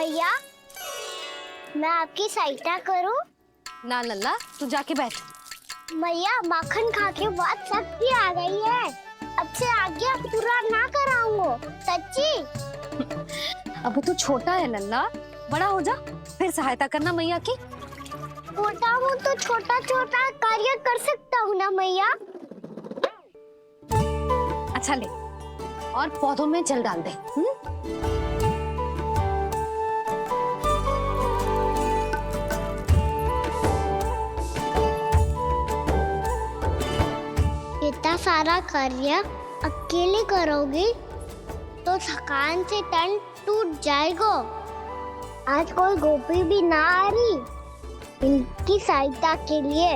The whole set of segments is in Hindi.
मैया, मैं आपकी सहायता करूं? ना लल्ला, तू जाके बैठ। मैया, माखन खा के बहुत शक्ति आ गई है। अब से आगे पूरा ना कराऊंगा, सच्ची। अब तू छोटा है लल्ला, बड़ा हो जा फिर सहायता करना मैया की। छोटा हूँ तो छोटा छोटा कार्य कर सकता हूँ ना मैया। अच्छा ले, और पौधों में जल डाल दे। इतना सारा कार्य अकेले करोगी तो थकान से तन टूट जाएगा। आज कोई गोपी भी ना आ रही इनकी सहायता के लिए।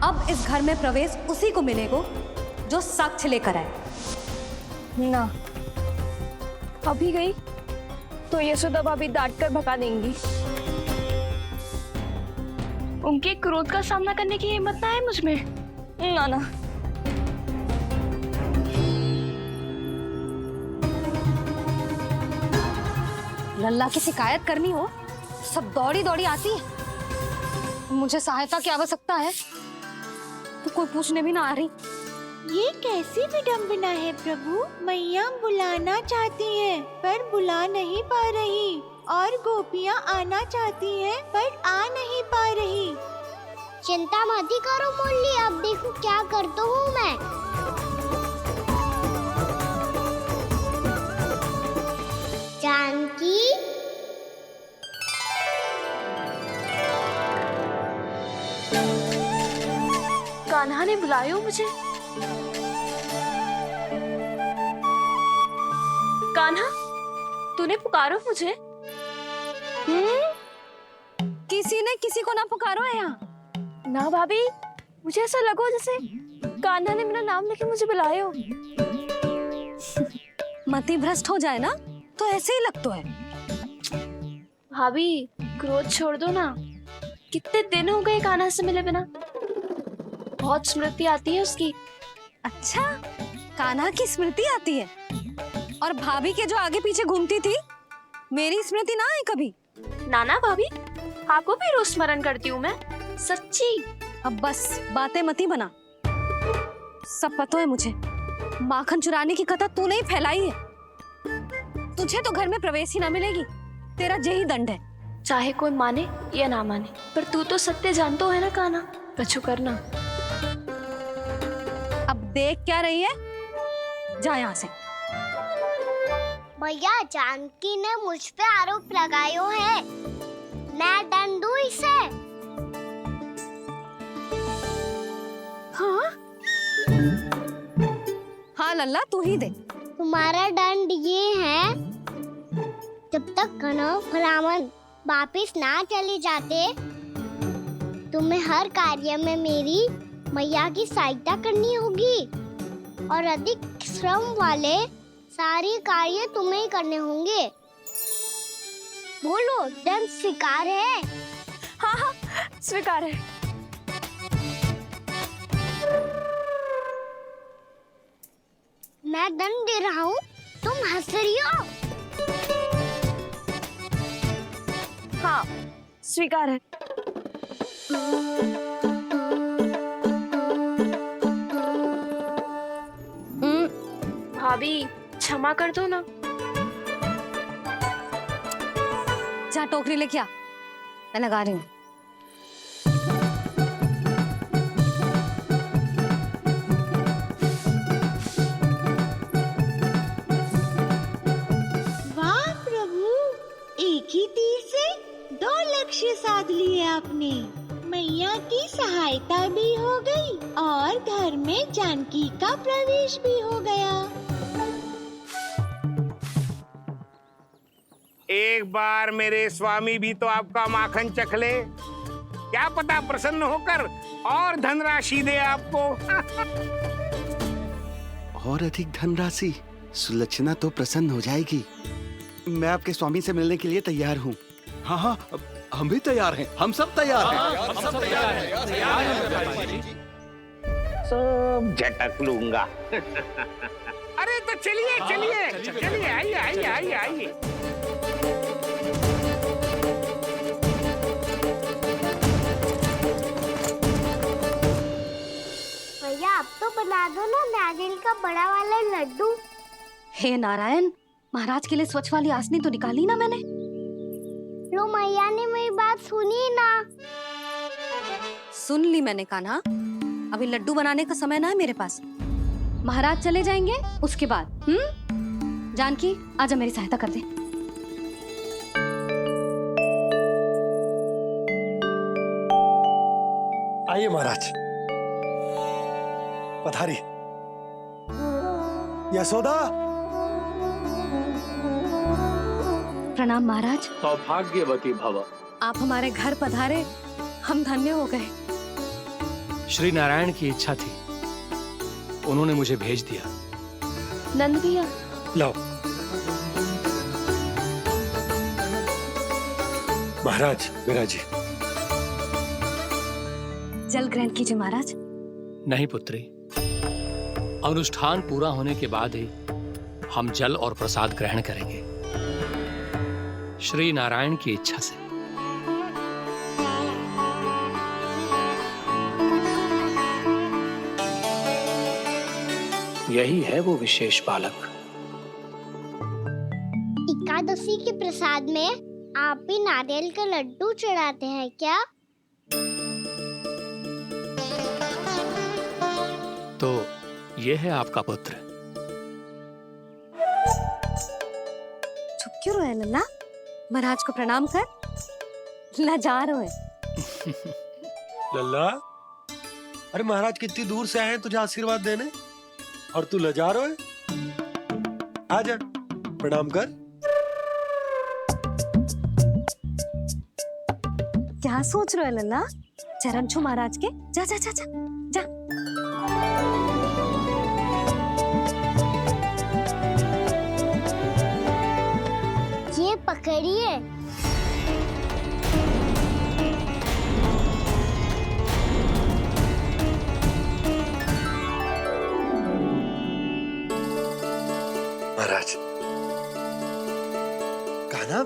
अब इस घर में प्रवेश उसी को मिलेगा जो साक्ष्य लेकर आए। ना, अभी गई तो यशोदा भाभी डांट कर भगा देंगी। उनके क्रोध का सामना करने की हिम्मत ना है मुझ में। ना ना, लल्ला की शिकायत करनी हो सब दौड़ी दौड़ी आती है। मुझे सहायता की आवश्यकता है तो कोई पूछने भी ना आ रही। ये कैसी विडंबना है प्रभु। मैया बुलाना चाहती हैं पर बुला नहीं पा रही, और गोपियाँ आना चाहती हैं पर आ नहीं पा रही। चिंता मत ही करो मुरली, अब देखो क्या करता हूँ मैं। जानकी, कान्हा ने बुलाया मुझे। कान्हा, तूने पुकारो मुझे। किसी ने किसी को ना पुकारो है यहाँ। ना भाभी, मुझे ऐसा लगो जैसे कान्हा ने मेरा नाम लेके मुझे बुलाया हो। मति भ्रष्ट हो जाए ना तो ऐसे ही लगता है। भाभी, क्रोध छोड़ दो ना। कितने दिन हो गए कान्हा से मिले बिना। बहुत स्मृति आती है उसकी। अच्छा, कान्हा की स्मृति आती है? और भाभी के जो आगे पीछे घूमती थी, मेरी स्मृति ना आई कभी? नाना भाभी, आपको भी रोज स्मरण करती हूँ मैं, सच्ची। अब बस बातें मती बना। सब पता है मुझे। माखन चुराने की कथा तूने ही फैलाई है। तुझे तो घर में प्रवेश ही ना मिलेगी। तेरा यही दंड है। चाहे कोई माने या ना माने, पर तू तो सत्य जानतो है ना कान्हा। कछु करना। अब देख क्या रही है, जा यहाँ से। भैया, जानकी ने मुझ पे आरोप लगायो है। मैं दंड दूं इसे? हाँ हाँ लल्ला, तू ही दे। तुम्हारा दंड ये है, जब तक कनव ब्राह्मण वापिस ना चले जाते, तुम्हें हर कार्य में मेरी मैया की सहायता करनी होगी, और अधिक श्रम वाले सारे कार्य तुम्हें ही करने होंगे। बोलो, दंड स्वीकार है? हाँ हाँ, स्वीकार है। मैं दंड दे रहा हूँ, तुम हंस रही हो? हाँ, स्वीकार है। भाभी, क्षमा कर दो ना। जा टोकरी लेके आ, मैं लगा रही हूँ। वाह प्रभु, एक ही तीर से 2 लक्ष्य साध लिए आपने। मैया की सहायता भी हो गई और घर में जानकी का प्रवेश भी हो गया। एक बार मेरे स्वामी भी तो आपका माखन चख ले, क्या पता प्रसन्न होकर और धनराशि दे आपको। और अधिक धनराशि? सुलक्षणा तो प्रसन्न हो जाएगी। मैं आपके स्वामी से मिलने के लिए तैयार हूँ। हाँ हाँ, हम भी तैयार हैं, हम सब तैयार हैं। सब झटक लूंगा। अरे तो चलिए चलिए चलिए, आइए आइए आइए आइए। भैया आप तो बना दो ना नारियल का बड़ा वाला लड्डू। हे नारायण, महाराज के लिए स्वच्छ वाली आसनी तो निकाली ना मैंने। लो मैया ने मेरी बात सुनी ना। सुन ली मैंने कान्हा, अभी लड्डू बनाने का समय ना है मेरे पास। महाराज चले जाएंगे उसके बाद। जानकी आजा मेरी सहायता कर दे। आइए महाराज, पधारी। यशोदा, प्रणाम महाराज। सौभाग्यवती भव। आप हमारे घर पधारे, हम धन्य हो गए। श्री नारायण की इच्छा थी, उन्होंने मुझे भेज दिया। नंद भैया, लाओ। महाराज, विराजी। जल ग्रहण कीजिए महाराज। नहीं पुत्री, अनुष्ठान पूरा होने के बाद ही हम जल और प्रसाद ग्रहण करेंगे, श्री नारायण की इच्छा से। यही है वो विशेष बालक। एकादशी के प्रसाद में आप भी नारियल का लड्डू चढ़ाते हैं क्या? तो ये है आपका पुत्र। चुप क्यों रहे लल्ला? महाराज को प्रणाम कर। लाजार है। लल्ला, अरे महाराज कितनी दूर से आए हैं तुझे आशीर्वाद देने, और तू लजा रहा है। आजा, प्रणाम कर। क्या सोच रहे हो लल्ला? चरण छू महाराज के। जा जा जा जा जा। ये पकड़िए। महाराज, कान्हा,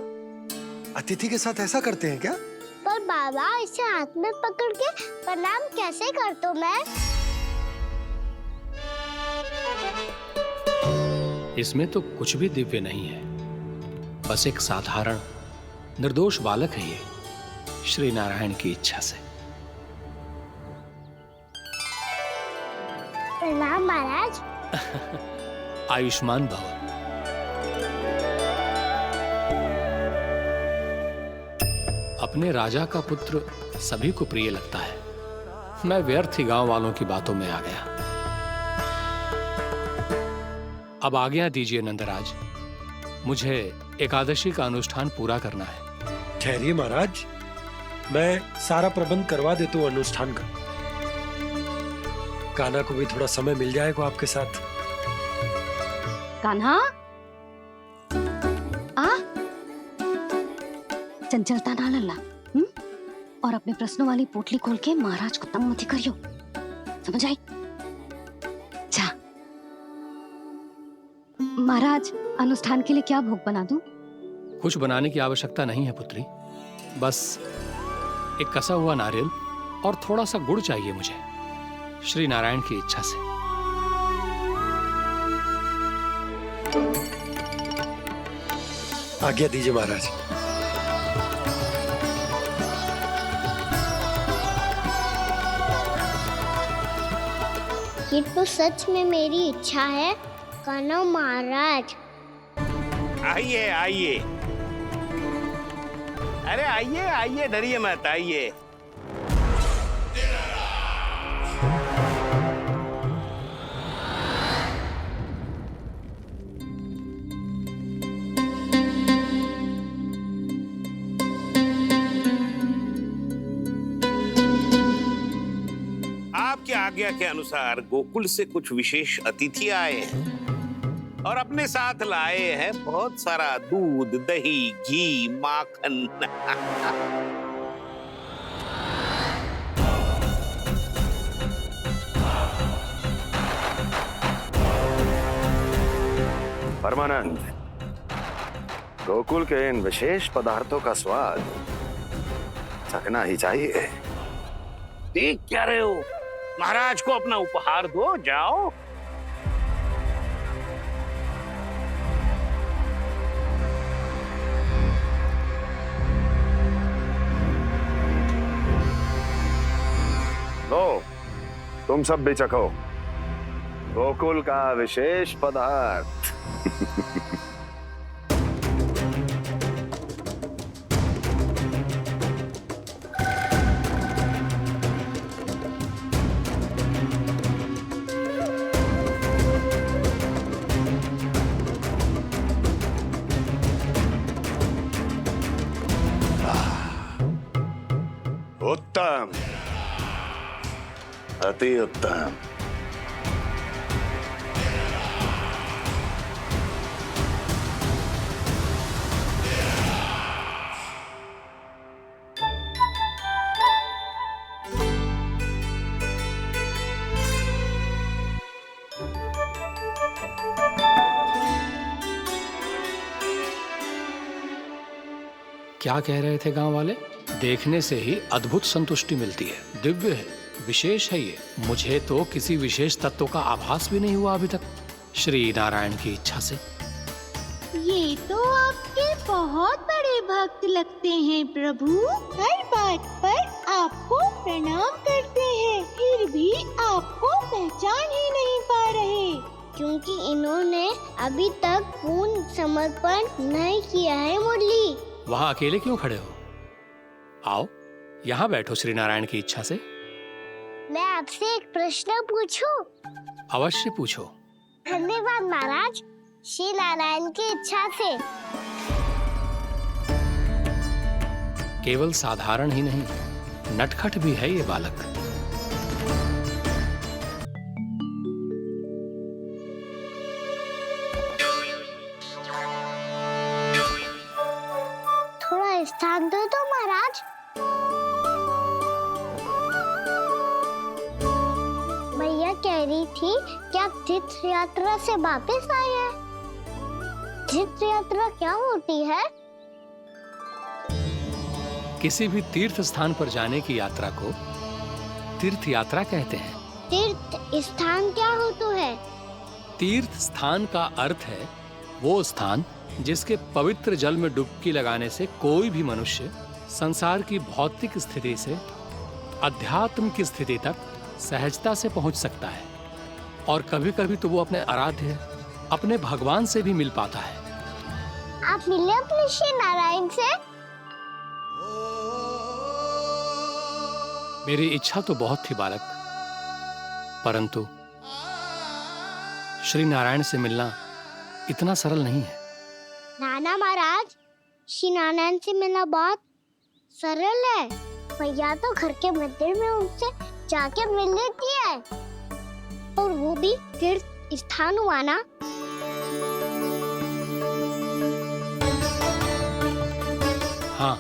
अतिथि के साथ ऐसा करते हैं क्या? पर बाबा इसे हाथ में पकड़ के प्रणाम कैसे करता हूँ मैं? इसमें तो कुछ भी दिव्य नहीं है, बस एक साधारण निर्दोष बालक है ये, श्री नारायण की इच्छा से। प्रणाम महाराज। आयुष्मान भव। अपने राजा का पुत्र सभी को प्रिय लगता है। मैं व्यर्थ ही गांव वालों की बातों में आ गया। अब आज्ञा दीजिए नंदराज, मुझे एकादशी का अनुष्ठान पूरा करना है। ठहरिए महाराज, मैं सारा प्रबंध करवा देता हूँ अनुष्ठान का। कान्हा को भी थोड़ा समय मिल जाएगा आपके साथ। कान्हा, आ चंचलता ना लल्ला। और अपने प्रश्नों वाली पोटली खोल के महाराज को तंग मत करियो, समझ आई? जा। महाराज, अनुष्ठान के लिए क्या भोग बना दूं? कुछ बनाने की आवश्यकता नहीं है पुत्री, बस एक कसा हुआ नारियल और थोड़ा सा गुड़ चाहिए मुझे, श्री नारायण की इच्छा से। आज्ञा दीजिए महाराज। ये तो सच में मेरी इच्छा है कान्हा महाराज। आइए आइए, अरे आइए आइए, डरिए मत, आइए। आपकी आज्ञा के अनुसार गोकुल से कुछ विशेष अतिथि आए हैं और अपने साथ लाए हैं बहुत सारा दूध, दही, घी, माखन। परमानंद, गोकुल के इन विशेष पदार्थों का स्वाद चखना ही चाहिए। देख क्या रहे हो? महाराज को अपना उपहार दो, जाओ। लो, तुम सब भी चखो गोकुल का विशेष पदार्थ। उत्तम, अति उत्तम। क्या कह रहे थे गांव वाले? देखने से ही अद्भुत संतुष्टि मिलती है, दिव्य है, विशेष है ये। मुझे तो किसी विशेष तत्व का आभास भी नहीं हुआ अभी तक, श्री नारायण की इच्छा से। ये तो आपके बहुत बड़े भक्त लगते हैं प्रभु। हर बात पर आपको प्रणाम करते हैं, फिर भी आपको पहचान ही नहीं पा रहे। क्योंकि इन्होंने अभी तक पूर्ण समर्पण नहीं किया है मुरली। वहां अकेले क्यों खड़े हो? आओ यहाँ बैठो श्री नारायण की इच्छा से। मैं आपसे एक प्रश्न पूछूं? अवश्य पूछो। धन्यवाद महाराज, श्री नारायण की इच्छा से। केवल साधारण ही नहीं, नटखट भी है ये बालक। थोड़ा स्थान दो तो महाराज। भैया कह रही थी कि आप तीर्थ यात्रा से वापस आए हैं। तीर्थ यात्रा क्या होती है? किसी भी तीर्थ स्थान पर जाने की यात्रा को तीर्थ यात्रा कहते हैं। तीर्थ स्थान क्या होता है? तीर्थ स्थान का अर्थ है वो स्थान जिसके पवित्र जल में डुबकी लगाने से कोई भी मनुष्य संसार की भौतिक स्थिति से अध्यात्म की स्थिति तक सहजता से पहुंच सकता है, और कभी कभी तो वो अपने आराध्य, अपने भगवान से भी मिल पाता है। आप मिले अपने श्री नारायण से? मेरी इच्छा तो बहुत थी बालक, परंतु श्री नारायण से मिलना इतना सरल नहीं है। नाना महाराज, श्री नारायण से मिलना बहुत सरल है। भैया तो घर के मंदिर में उनसे जाके मिल लेती है, और वो भी तीर्थ स्थान हुआ ना। हाँ,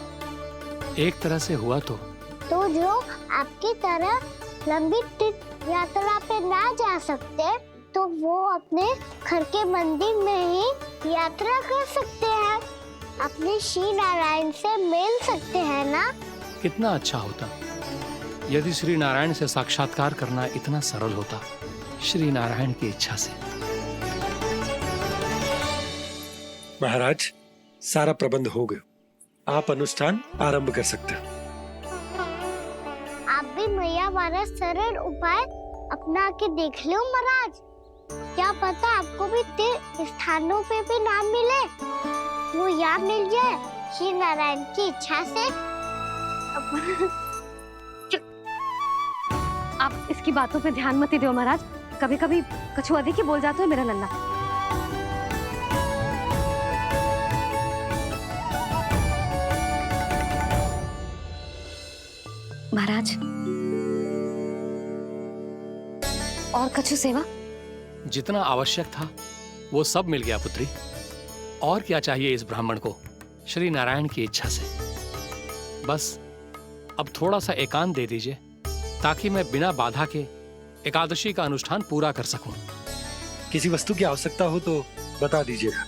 एक तरह से हुआ तो जो आपकी तरह लंबी तीर्थ यात्रा पे ना जा सकते, तो वो अपने घर के मंदिर में ही यात्रा कर सकते हैं, अपने श्री नारायण से मिल सकते हैं ना। कितना अच्छा होता यदि श्री नारायण से साक्षात्कार करना इतना सरल होता, श्री नारायण की इच्छा से। महाराज, सारा प्रबंध हो गया, आप अनुष्ठान आरंभ कर सकते हैं। आप भी मैया हमारा सरल उपाय अपना के देख लो महाराज। क्या पता आपको भी तीर्थ स्थानों पे भी नाम मिले, वो याद मिल जाए श्री नारायण की इच्छा से। आप इसकी बातों पे ध्यान मत दो महाराज, कभी कभी कछु अधिक ही बोल जाते हो मेरा लल्ला। महाराज, और कछु सेवा? जितना आवश्यक था वो सब मिल गया पुत्री। और क्या चाहिए इस ब्राह्मण को श्री नारायण की इच्छा से? बस अब थोड़ा सा एकांत दे दीजिए ताकि मैं बिना बाधा के एकादशी का अनुष्ठान पूरा कर सकूं। किसी वस्तु की आवश्यकता हो तो बता दीजिएगा।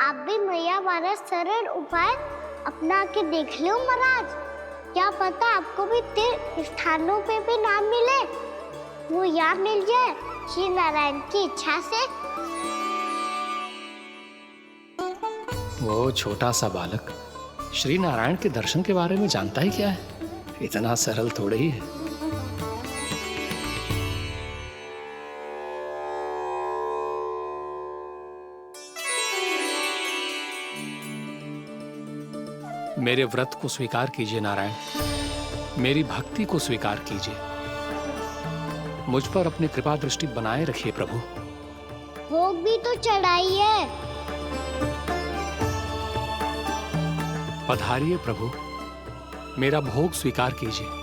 आप भी मैया वाला सरल उपाय अपना के देख लो महाराज। क्या पता आपको भी तीर्थ स्थानों पे भी नाम मिले, वो यहाँ मिल जाए श्री नारायण की इच्छा से। वो छोटा सा बालक श्री नारायण के दर्शन के बारे में जानता ही क्या है? इतना सरल थोड़े ही है। मेरे व्रत को स्वीकार कीजिए नारायण, मेरी भक्ति को स्वीकार कीजिए। मुझ पर अपनी कृपा दृष्टि बनाए रखिए प्रभु। भोग भी तो चढ़ाइए। पधारिए प्रभु, मेरा भोग स्वीकार कीजिए।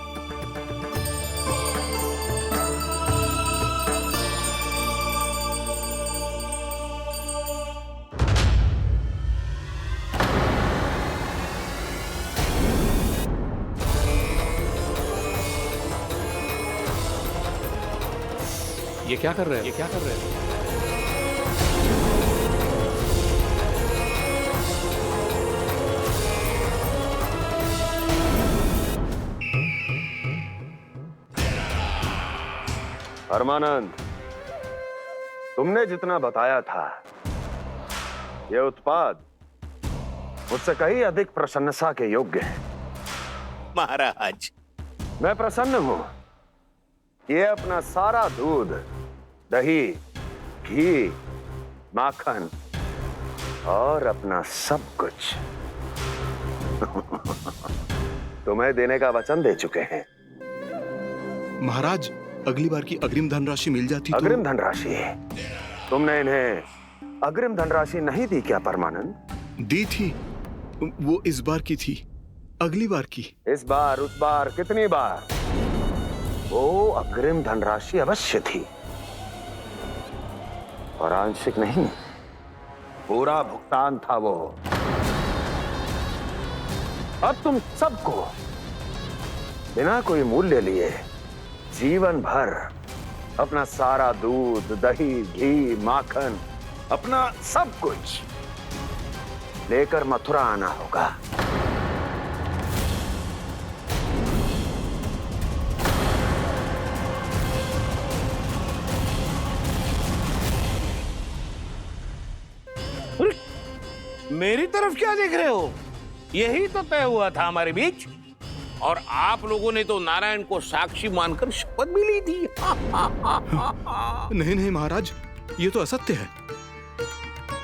ये क्या कर रहे हैं? ये क्या कर रहे हैं? परमानंद, तुमने जितना बताया था ये उत्पाद मुझसे कहीं अधिक प्रशंसा के योग्य है। महाराज, मैं प्रसन्न हूं। ये अपना सारा दूध, दही, घी, माखन और अपना सब कुछ तुम्हें देने का वचन दे चुके हैं। महाराज, अगली बार की अग्रिम धनराशि मिल जाती तो। अग्रिम धनराशि? तुमने इन्हें अग्रिम धनराशि नहीं दी क्या परमानंद? दी थी, वो इस बार की थी, अगली बार की। इस बार, उस बार, कितनी बार? वो अग्रिम धनराशि अवश्य थी और आंशिक नहीं, पूरा भुगतान था वो। अब तुम सबको बिना कोई मूल्य लिए जीवन भर अपना सारा दूध, दही, घी, माखन, अपना सब कुछ लेकर मथुरा आना होगा। मेरी तरफ क्या देख रहे हो? यही तो तय हुआ था हमारे बीच, और आप लोगों ने तो नारायण को साक्षी मानकर शपथ भी ली थी। नहीं नहीं महाराज, ये तो असत्य है।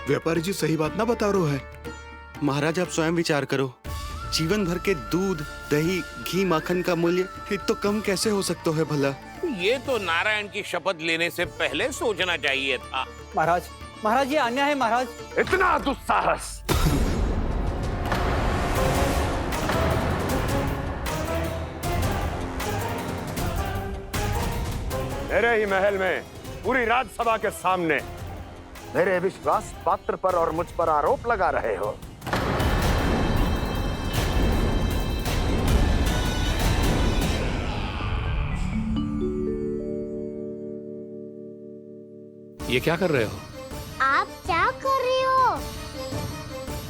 व्यापारी जी सही बात ना बता रहे है। महाराज, आप स्वयं विचार करो। जीवन भर के दूध, दही, घी, माखन का मूल्य इतना कम कैसे हो सकता है भला? ये तो नारायण की शपथ लेने से पहले सोचना चाहिए था। महाराज, महाराज ये अन्याय है महाराज। इतना दुस्साहस! मेरे ही महल में पूरी राजसभा के सामने मेरे विश्वास पात्र पर और मुझ पर आरोप लगा रहे हो। ये क्या कर रहे हो? आप क्या कर रहे हो?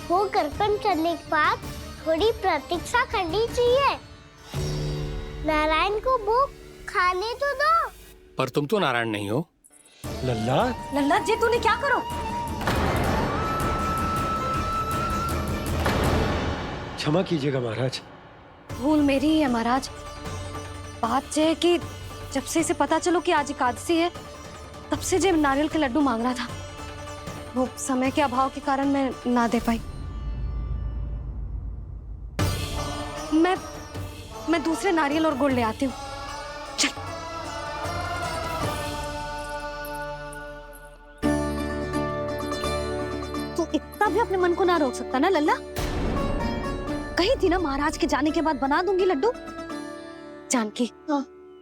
वो कर्पण करने के बाद थोड़ी प्रतीक्षा करनी चाहिए। नारायण को भोग खाने तो दो। पर तुम तो नारायण नहीं हो। लल्ला, लल्ला जी, तूने क्या करो? क्षमा कीजिएगा महाराज। भूल मेरी ही है महाराज। बात यह है कि जब से इसे पता चलो कि आज एकादशी है, तब से जब नारियल के लड्डू मांग रहा था, वो समय के अभाव के कारण मैं ना दे पाई। दूसरे नारियल और गुड़ ले आती हूँ। चल। तू इतना भी अपने मन को ना रोक सकता ना लल्ला? कही थी ना महाराज के जाने के बाद बना दूंगी लड्डू। जानकी,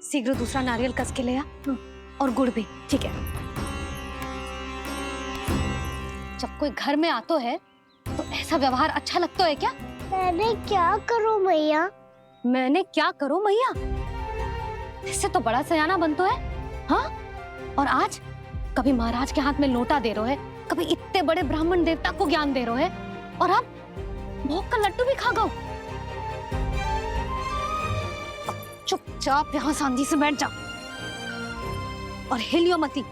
शीघ्र दूसरा नारियल कस के ले आ, और गुड़ भी। ठीक है। जब कोई घर में आतो है तो ऐसा व्यवहार अच्छा लगता है क्या? मैंने क्या करूं मैया? मैंने क्या करूं मैया? इससे तो बड़ा सयाना बनतो है। हाँ, और आज कभी महाराज के हाथ में लोटा दे रहे है, कभी इतने बड़े ब्राह्मण देवता को ज्ञान दे रहे है, और अब भोग का लड्डू भी खा गो। चुपचाप यहाँ सांझी से बैठ जा और हिलियो मती।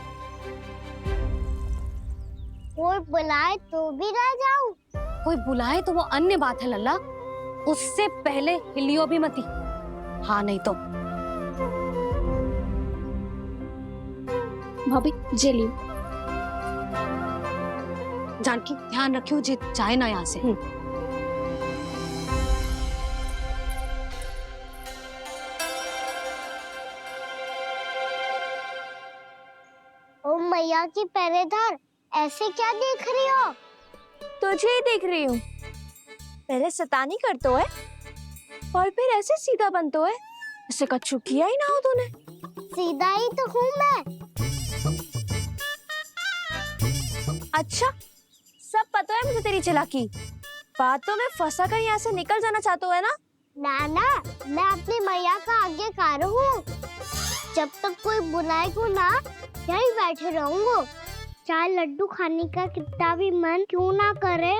कोई बुलाए तो भी ना जाऊं? कोई बुलाए तो वो अन्य बात है लल्ला, उससे पहले हिलियो भी मती। हाँ नहीं तो। भाभी जे लियो। जानकी ध्यान रखियो जे जाए ना यहाँ से। ओ मैया की पहरेदार, ऐसे क्या देख रही हो? तुझे ही देख रही हूँ। पहले शैतानी करतो है और फिर ऐसे सीधा बनतो है। ऐसे कछु किया ही ना हो तूने। सीधा ही तो हूँ मैं। अच्छा, सब पता है मुझे तेरी चालाकी। बातों में फंसा कर यहाँ से निकल जाना चाहते है ना? नाना, मैं अपनी मैया का आज्ञाकार हूँ। जब तक कोई बुलाए को ना, यही बैठे रहूंगा। चाहे लड्डू खाने का कितना भी मन क्यों ना करे।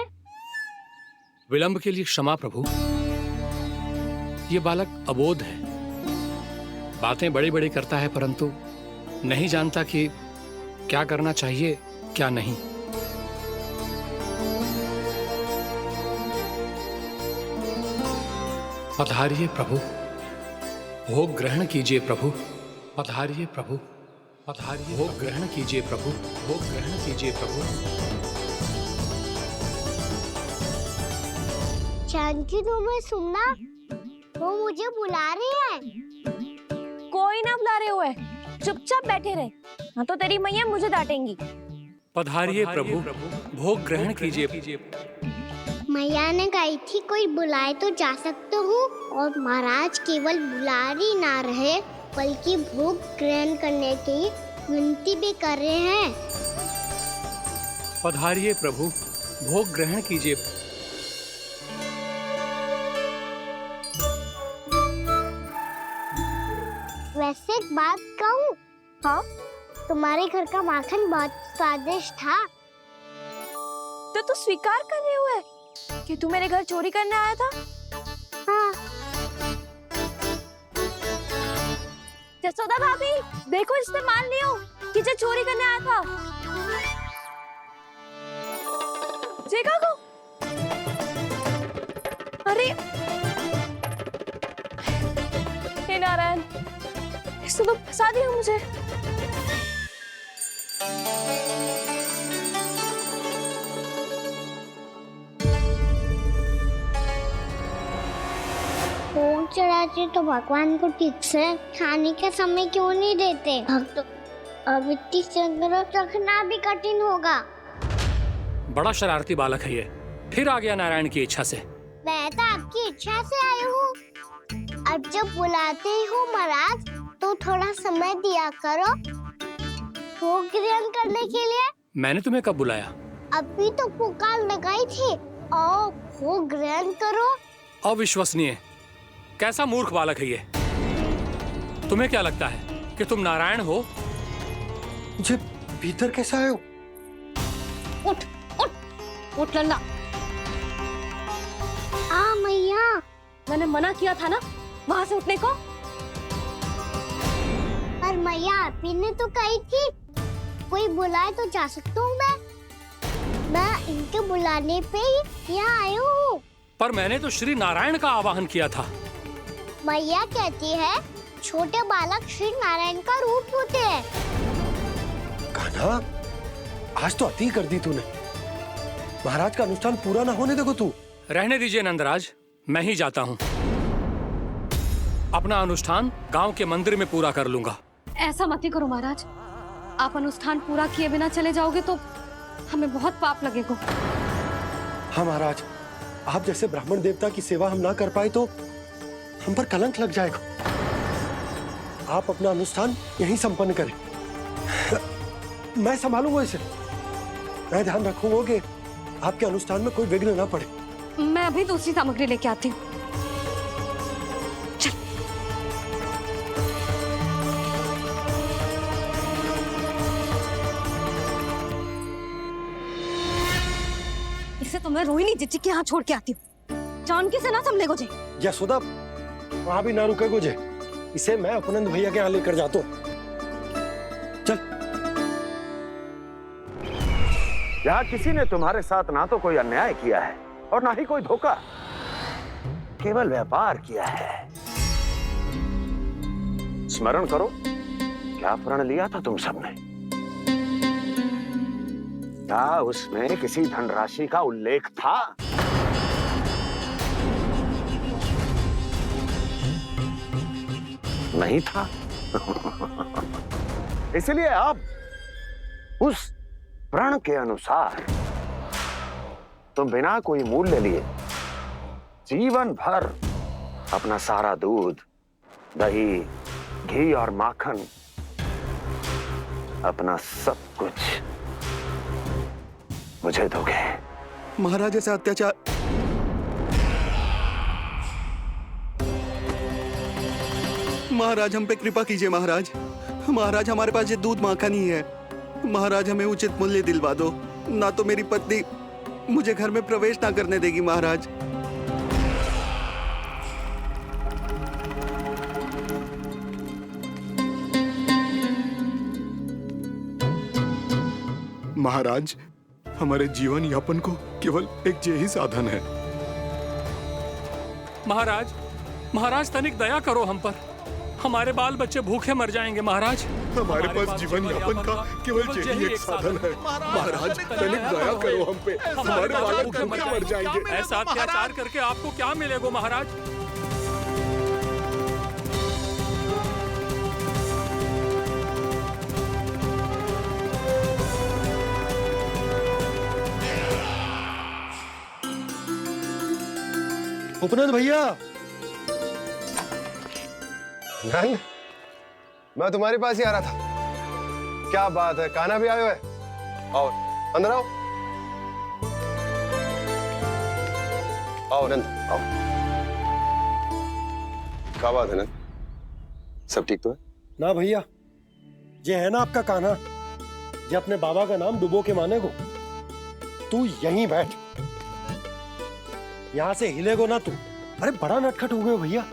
विलंब के लिए क्षमा प्रभु। ये बालक अबोध है, बातें बड़ी बड़ी करता है, परंतु नहीं जानता कि क्या करना चाहिए क्या नहीं। पधारिए प्रभु, भोग ग्रहण कीजिए प्रभु। पधारिए प्रभु, पधारिए। भोग ग्रहण कीजिए प्रभु, भोग ग्रहण कीजिए प्रभु। जानकी, तुम्हें सुनना? वो मुझे बुला रही है। कोई ना बुला रहे हुए, चुपचाप बैठे रहे, हाँ तो तेरी मैया मुझे डांटेंगी। पधारिए प्रभु, भोग ग्रहण कीजिए। मैया ने कही थी कोई बुलाए तो जा सकते हूँ, और महाराज केवल बुला ही ना रहे बल्कि भोग ग्रहण करने की विनती भी कर रहे हैं। पधारिए प्रभु, भोग ग्रहण कीजिए। वैसे एक बात कहूँ? हाँ? तुम्हारे घर का माखन बहुत स्वादिष्ट था। तो तू स्वीकार कर रहे हुए कि तू मेरे घर चोरी करने आया था? हाँ। जसोदा भाभी, देखो इसने मान लियो कि जे चोरी करने आया था। देखा को? अरे हे नारायण, इसने तो फंसा दिया मुझे। भोग चढ़ाते तो भगवान को ठीक से खाने का समय क्यों नहीं देते? भक्त अब इतनी संग्रह रखना भी कठिन होगा। बड़ा शरारती बालक है ये, फिर आ गया नारायण की इच्छा से। मैं तो आपकी इच्छा से आई हूँ। अब जब बुलाते हो महाराज तो थोड़ा समय दिया करो भोग ग्रहण करने के लिए। मैंने तुम्हें कब बुलाया? अभी तो पुकार लगाई थी, आओ भोग ग्रहण करो। अविश्वसनीय, कैसा मूर्ख बालक है ये। तुम्हें क्या लगता है कि तुम नारायण हो? मुझे भीतर कैसा आए हो? उठ उठ उठ लल्ला। मैया, मैंने मना किया था ना वहां से उठने को। पर मैया आपी ने तो कही थी कोई बुलाए तो जा सकता हूँ मैं इनके बुलाने पे ही यहाँ आई हूँ। पर मैंने तो श्री नारायण का आवाहन किया था। मैया कहती है छोटे बालक श्री नारायण का रूप होते हैं। कान्हा, आज तो अति कर दी तूने। महाराज का अनुष्ठान पूरा ना होने देखो तू। रहने दीजिए नंदराज, मैं ही जाता हूँ। अपना अनुष्ठान गांव के मंदिर में पूरा कर लूंगा। ऐसा मत ही करो महाराज। आप अनुष्ठान पूरा किए बिना चले जाओगे तो हमें बहुत पाप लगेगा। हाँ महाराज, आप जैसे ब्राह्मण देवता की सेवा हम ना कर पाए तो हम पर कलंक लग जाएगा। आप अपना अनुष्ठान यहीं संपन्न करें, मैं संभालूंगा इसे। मैं ध्यान रखूंगा कि आपके अनुष्ठान में कोई विघ्न ना पड़े। मैं अभी दूसरी सामग्री लेके आती हूँ। इसे तो मैं रोहिणी जीजी के यहाँ छोड़ के आती हूँ। जानकी से ना संभले गोजे। यशोदा, वहां भी ना रुके गोजे। इसे मैं अपनंद भैया के यहाँ लेकर जाता हूँ। चल। यहाँ किसी ने तुम्हारे साथ ना तो कोई अन्याय किया है और ना ही कोई धोखा, केवल व्यापार किया है। स्मरण करो, क्या प्रण लिया था तुम सबने? क्या उसमें किसी धनराशि का उल्लेख था? नहीं था। इसलिए अब उस प्रण के अनुसार तुम बिना कोई मूल्य लिए जीवन भर अपना सारा दूध, दही, घी और माखन, अपना सब कुछ मुझे दोगे। महाराज ऐसा अत्याचार। महाराज हम पे कृपा कीजिए। महाराज, महाराज हमारे पास ये दूध माखन ही है। महाराज हमें उचित मूल्य दिलवा दो, ना तो मेरी पत्नी मुझे घर में प्रवेश ना करने देगी। महाराज महाराज, हमारे जीवन यापन को केवल एक यही साधन है। महाराज, महाराज तनिक दया करो हम पर। हमारे बाल बच्चे भूखे मर जाएंगे महाराज। हमारे पास जीवन यापन का केवल यही एक साधन है। महाराज तनिक दया करो हम पे, हमारे बालक भूखे मर जाएंगे। ऐसा अत्याचार करके आपको क्या मिलेगा महाराज? उपनंद भैया, नंद, मैं तुम्हारे पास ही आ रहा था। क्या बात है, कान्हा भी आयो है? आओ अंदर आओ। आओ नंद आओ। क्या बात है नंद, सब ठीक तो है? ना भैया, ये है ना आपका कान्हा, ये अपने बाबा का नाम डुबो के माने को। तू यहीं बैठ, यहां से हिलेगो ना तू। अरे बड़ा नटखट हो गए हो भैया।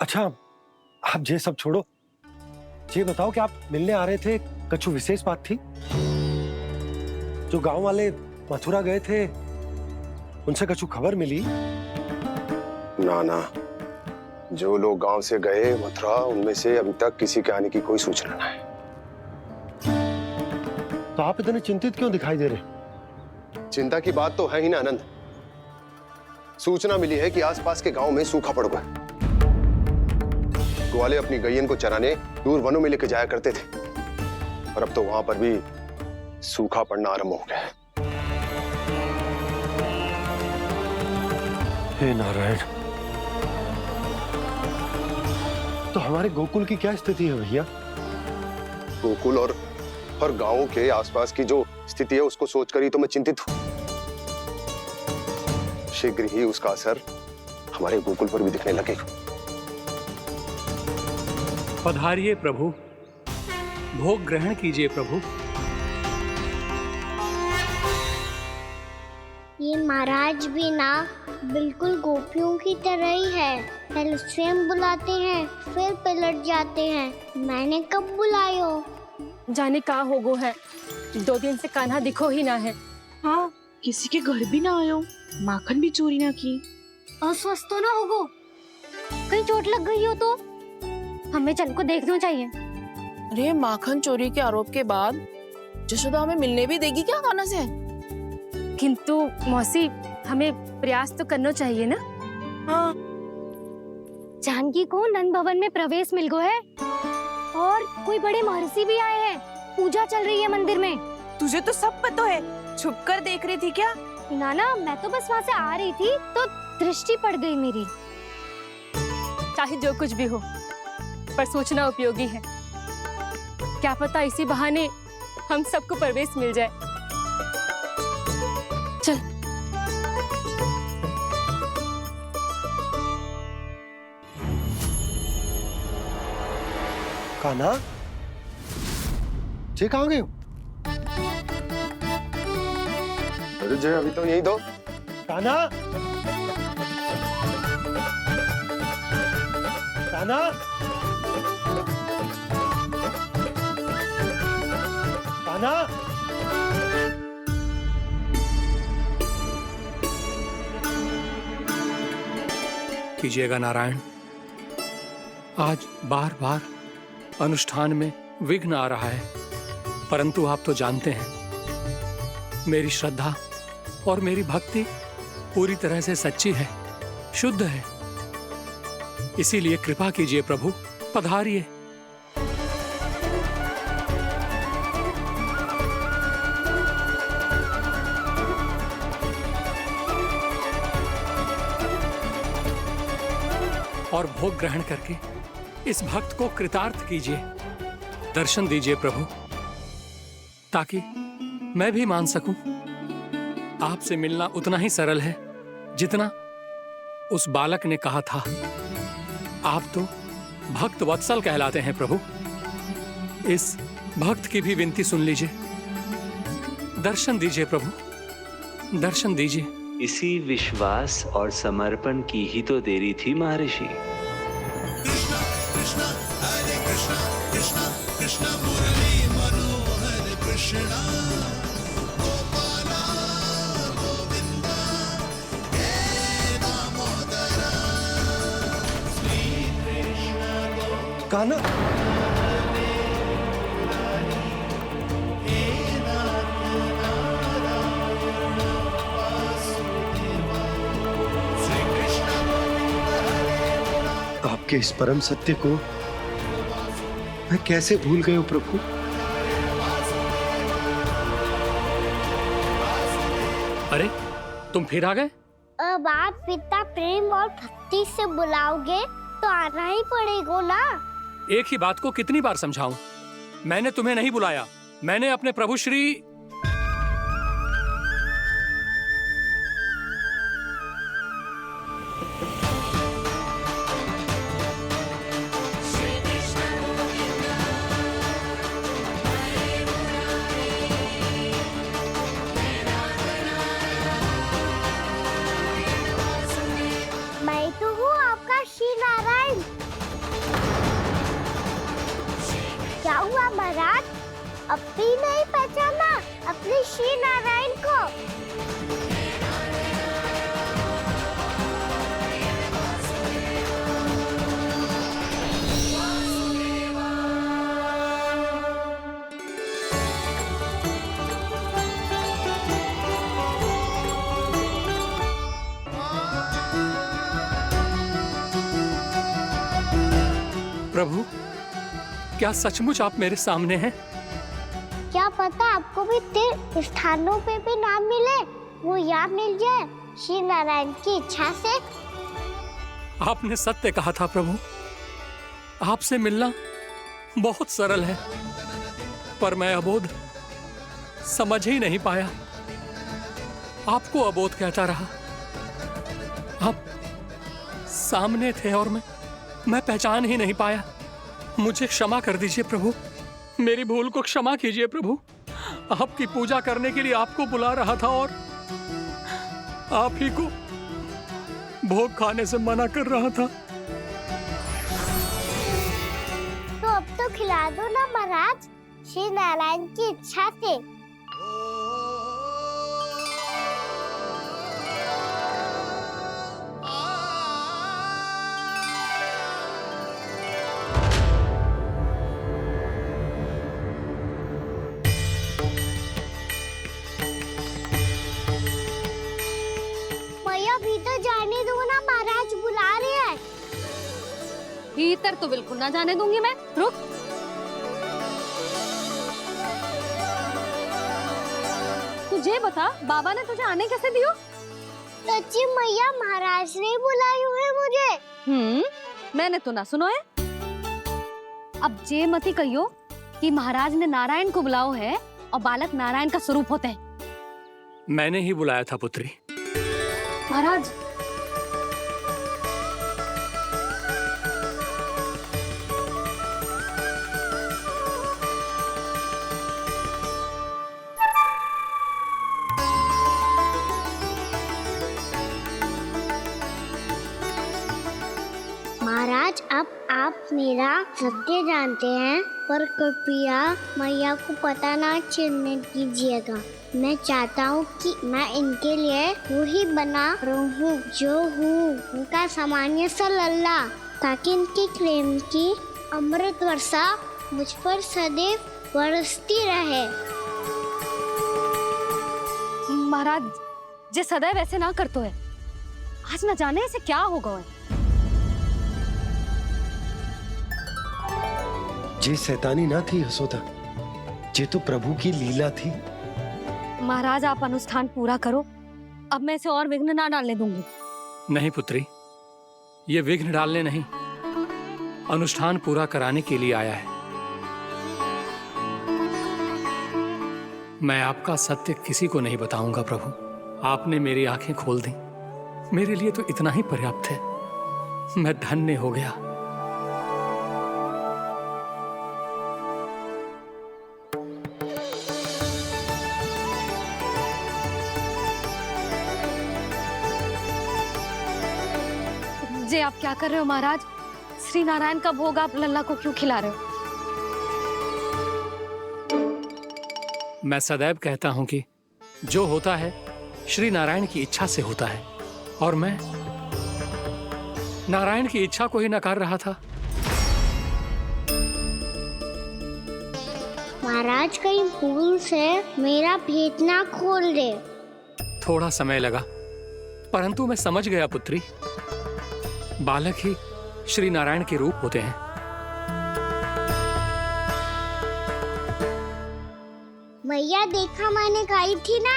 अच्छा, आप ये सब छोड़ो, ये बताओ कि आप मिलने आ रहे थे, कुछ विशेष बात थी? जो गांव वाले मथुरा गए थे, उनसे कुछ खबर मिली? ना ना, जो लोग गांव से गए मथुरा, उनमें से अभी तक किसी के आने की कोई सूचना नहीं है। तो आप इतने चिंतित क्यों दिखाई दे रहे? चिंता की बात तो है ही ना आनंद। सूचना मिली है कि आसपास के गांव में सूखा पड़ गया। ग्वाले अपनी गैयन को चराने दूर वनों में लेके जाया करते थे, और अब तो वहां पर भी सूखा पड़ना आरंभ हो गया है। हे नारायण, तो हमारे गोकुल की क्या स्थिति है भैया? गोकुल और गांवों के आसपास की जो स्थिति है उसको सोचकर ही तो मैं चिंतित हूं। शीघ्र ही उसका असर हमारे गोकुल पर भी दिखने लगेगा। पधारिए प्रभु, भोग ग्रहण कीजिए प्रभु। ये महाराज भी ना बिल्कुल गोपियों की तरह ही है। पहले स्वयं बुलाते हैं, फिर पलट जाते हैं। मैंने कब बुलायो? जाने का होगो है, 2 दिन से कान्हा दिखो ही ना है। हाँ, किसी के घर भी ना आयो, माखन भी चोरी ना की। अस्वस्थ तो ना होगो, कहीं चोट लग गई हो तो? हमें चल को देखना चाहिए। अरे माखन चोरी के आरोप के बाद जशोदा हमें मिलने भी देगी क्या कान्हा से? किंतु मौसी, हमें प्रयास तो करना चाहिए ना। हाँ। जानकी को नंद भवन में प्रवेश मिल गया है और कोई बड़े महर्षि भी आए हैं। पूजा चल रही है मंदिर में। तुझे तो सब पता है, छुप कर देख रही थी क्या? ना, मैं तो बस वहाँ से आ रही थी तो दृष्टि पड़ गई मेरी। चाहे जो कुछ भी हो, पर सोचना उपयोगी है। क्या पता इसी बहाने हम सबको प्रवेश मिल जाए। चल। कान्हा, जे कहाँ गए हो? अरे जय, अभी तो यही दो। कान्हा, कान्हा, कान्हा। कीजिएगा नारायण। आज बार बार अनुष्ठान में विघ्न आ रहा है, परंतु आप तो जानते हैं मेरी श्रद्धा और मेरी भक्ति पूरी तरह से सच्ची है, शुद्ध है। इसीलिए कृपा कीजिए प्रभु, पधारिए। और भोग ग्रहण करके इस भक्त को कृतार्थ कीजिए। दर्शन दीजिए प्रभु, ताकि मैं भी मान सकूं। आपसे मिलना उतना ही सरल है जितना उस बालक ने कहा था। आप तो भक्त वत्सल कहलाते हैं प्रभु। इस भक्त की भी विनती सुन लीजिए। दर्शन दीजिए प्रभु, दर्शन दीजिए। इसी विश्वास और समर्पण की ही तो देरी थी महर्षि। कान्हा, आपके इस परम सत्य को मैं कैसे भूल गया हूं प्रभु। अरे तुम फिर आ गए? अब आप पिता प्रेम और भक्ति से बुलाओगे तो आना ही पड़ेगा ना। एक ही बात को कितनी बार समझाऊं? मैंने तुम्हें नहीं बुलाया, मैंने अपने प्रभु श्री मैं तो हूँ आपका श्री नारायण। क्या हुआ महाराज, अब भी नहीं पहचाना अपने श्री नारायण को? प्रभु, क्या सचमुच आप मेरे सामने हैं? क्या पता आपको भी तीर्थ स्थानों पे भी नाम मिले, वो यहाँ मिल जाए श्री नारायण की इच्छा से। आपने सत्य कहा था प्रभु, आपसे मिलना बहुत सरल है, पर मैं अबोध समझ ही नहीं पाया। आपको अबोध कहता रहा। आप सामने थे और मैं पहचान ही नहीं पाया। मुझे क्षमा कर दीजिए प्रभु, मेरी भूल को क्षमा कीजिए प्रभु। आपकी पूजा करने के लिए आपको बुला रहा था और आप ही को भोग खाने से मना कर रहा था। तो अब तो खिला दो ना महाराज, श्री नारायण की इच्छा से। भीतर तो बिल्कुल ना जाने दूंगी मैं। रुक। तुझे बता, बाबा ने तुझे आने कैसे दियो? सच्ची मैया, महाराज ने बुलाई हुई है मुझे। मैंने तो ना सुनो है। अब जे मती कहियो कि महाराज ने नारायण को बुलाओ है और बालक नारायण का स्वरूप होते हैं। मैंने ही बुलाया था पुत्री। महाराज, महाराज, अब आप मेरा सत्य जानते हैं, पर कृपया मैया को पता ना चलने दीजिएगा। मैं चाहता हूँ कि मैं इनके लिए वही बना रहूँ जो हूँ, उनका सामान्य सा लल्ला, ताकि इनके प्रेम की अमृत वर्षा मुझ पर सदैव बरसती रहे। महाराज, जे सदैव ऐसे ना करतो है, आज न जाने इसे क्या होगा है। जे शैतानी ना थी यशोदा, जे तो प्रभु की लीला थी। महाराज, आप अनुष्ठान पूरा करो, अब मैं इसे और विघ्न ना डालने दूंगी। नहीं पुत्री, ये विघ्न डालने नहीं, अनुष्ठान पूरा कराने के लिए आया है। मैं आपका सत्य किसी को नहीं बताऊंगा प्रभु। आपने मेरी आंखें खोल दी, मेरे लिए तो इतना ही पर्याप्त है। मैं धन्य हो गया। जे आप क्या कर रहे हो महाराज? श्री नारायण का भोग आप लल्ला को क्यों खिला रहे हो? मैं सदैव कहता हूं कि जो होता है श्री नारायण की इच्छा से होता है, और मैं नारायण की इच्छा को ही नकार रहा था। महाराज, कहीं भूल से मेरा भेद ना खोल दे। थोड़ा समय लगा, परंतु मैं समझ गया पुत्री। बालक ही श्री नारायण के रूप होते हैं। मैया, देखा मैंने कही थी ना।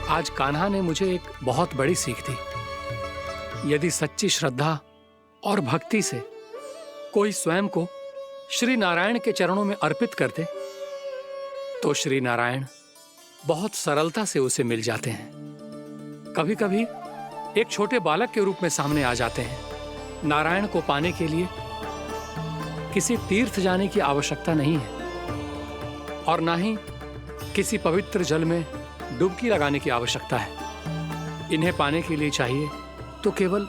आज कान्हा ने मुझे एक बहुत बड़ी सीख दी। यदि सच्ची श्रद्धा और भक्ति से कोई स्वयं को श्री नारायण के चरणों में अर्पित कर दे, तो श्री नारायण बहुत सरलता से उसे मिल जाते हैं। कभी कभी एक छोटे बालक के रूप में सामने आ जाते हैं। नारायण को पाने के लिए किसी तीर्थ जाने की आवश्यकता नहीं है, और ना ही किसी पवित्र जल में डुबकी लगाने की आवश्यकता है। इन्हें पाने के लिए चाहिए तो केवल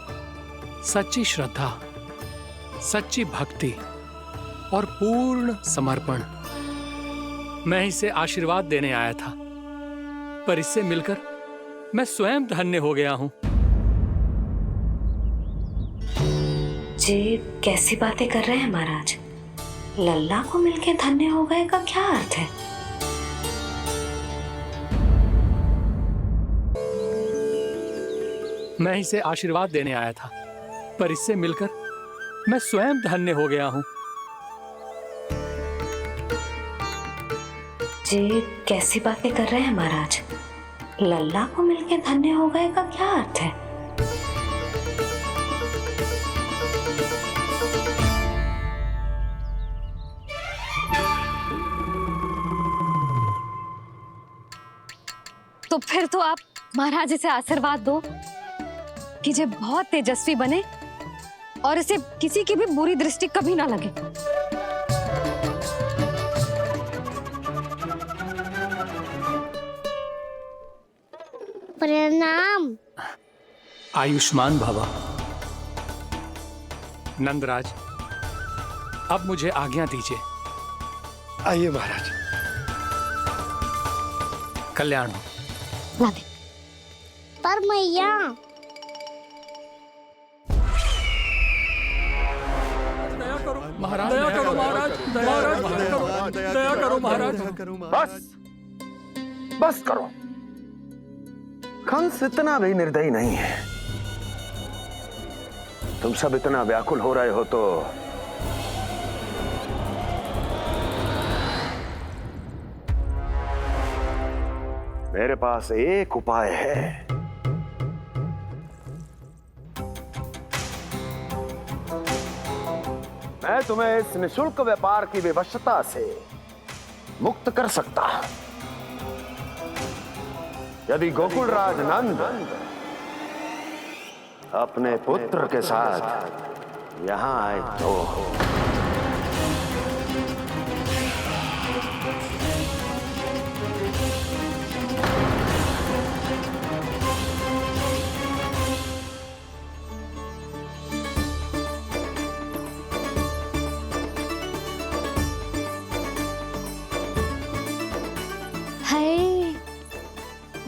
सच्ची श्रद्धा, सच्ची भक्ति और पूर्ण समर्पण। मैं इसे आशीर्वाद देने आया था, पर इससे मिलकर मैं स्वयं धन्य हो गया हूं। जी कैसी बातें कर रहे हैं महाराज? लल्ला को मिलके धन्य हो गए का क्या अर्थ है? मैं इसे आशीर्वाद देने आया था, पर इससे मिलकर मैं स्वयं धन्य हो गया हूं। जी कैसी बातें कर रहे हैं महाराज? लल्ला को मिलके धन्य हो गए का क्या अर्थ है? तो फिर तो आप महाराज से आशीर्वाद दो कि जे बहुत तेजस्वी बने और इसे किसी की भी बुरी दृष्टि कभी ना लगे। प्रणाम। आयुष्मान भव। नंदराज, अब मुझे आज्ञा दीजिए। आइए महाराज। कल्याण हो। पर मैया, महाराज दया करो, महाराज दया करो, महाराज। बस बस करो। कंस इतना भी निर्दयी नहीं है। तुम सब इतना व्याकुल हो रहे हो तो मेरे पास एक उपाय है। मैं तुम्हें इस निशुल्क व्यापार की विवशता से मुक्त कर सकता हूं। यदि गोकुलराज नंद अपने पुत्र के साथ यहां आए तो हाय,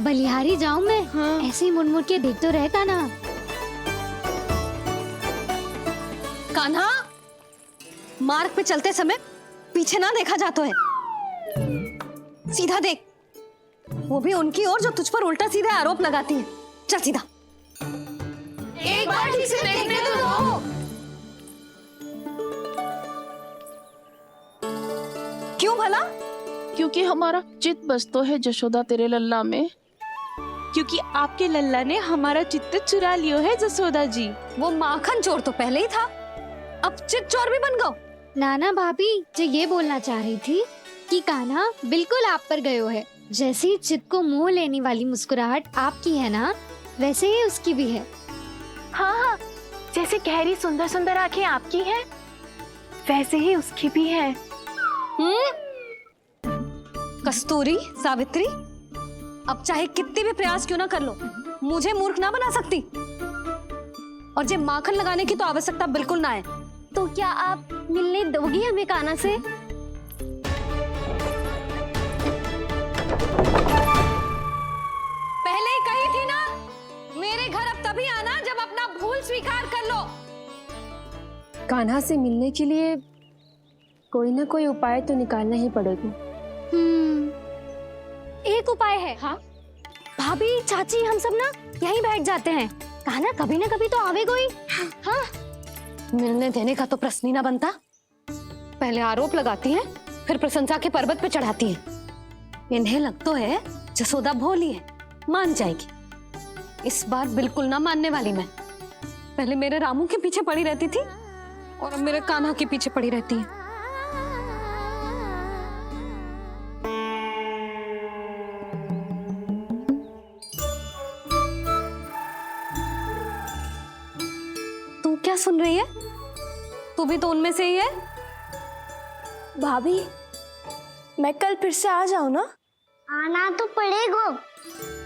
बलिहारी जाऊं मैं? हाँ। ऐसे ही मुड़ मुड़ के देख तो रहता ना। कान्हा, मार्ग पे चलते समय पीछे ना देखा जाता है। सीधा देख, वो भी उनकी ओर जो तुझ पर उल्टा सीधा आरोप लगाती है। चल सीधा। एक बार ठीक से देखने तो दो। क्यों भला? क्योंकि हमारा चित्त बसतो है जशोदा तेरे लल्ला में। क्योंकि आपके लल्ला ने हमारा चित्त चुरा लियो है जसोदा जी। वो माखन चोर तो पहले ही था, अब चित्त चोर भी बन गो। नाना भाभी जो ये बोलना चाह रही थी कि कान्हा बिल्कुल आप पर गयो है। जैसे ही चित्त को मोह लेने वाली मुस्कुराहट आपकी है ना, वैसे ही उसकी भी है। हाँ हाँ, जैसे गहरी सुंदर सुंदर आंखें आपकी हैं, वैसे ही उसकी भी है। कस्तूरी, सावित्री, अब चाहे कितने भी प्रयास क्यों ना कर लो, मुझे मूर्ख ना बना सकती। और जे माखन लगाने की तो आवश्यकता बिल्कुल ना है। तो क्या आप मिलने दोगी हमें कान्हा से? पहले ही कही थी ना, मेरे घर अब तभी आना जब अपना भूल स्वीकार कर लो। कान्हा से मिलने के लिए कोई ना कोई उपाय तो निकालना ही पड़ेगा। एक उपाय है। हाँ? भाभी, चाची, हम सब ना यहीं बैठ जाते हैं। कान्हा कभी ना कभी तो आवेगा ही। हाँ? मिलने देने का तो प्रश्न ही ना बनता। पहले आरोप लगाती हैं, फिर प्रशंसा के पर्वत पे चढ़ाती हैं। इन्हें लगता है जसोदा भोली है, मान जाएगी। इस बार बिल्कुल ना मानने वाली मैं। पहले मेरे रामू के पीछे पड़ी रहती थी और अब मेरे कान्हा के पीछे पड़ी रहती है। तू क्या सुन रही है? तू भी तो उनमें से ही है। भाभी, मैं कल फिर से आ जाऊं ना? आना तो पड़ेगा।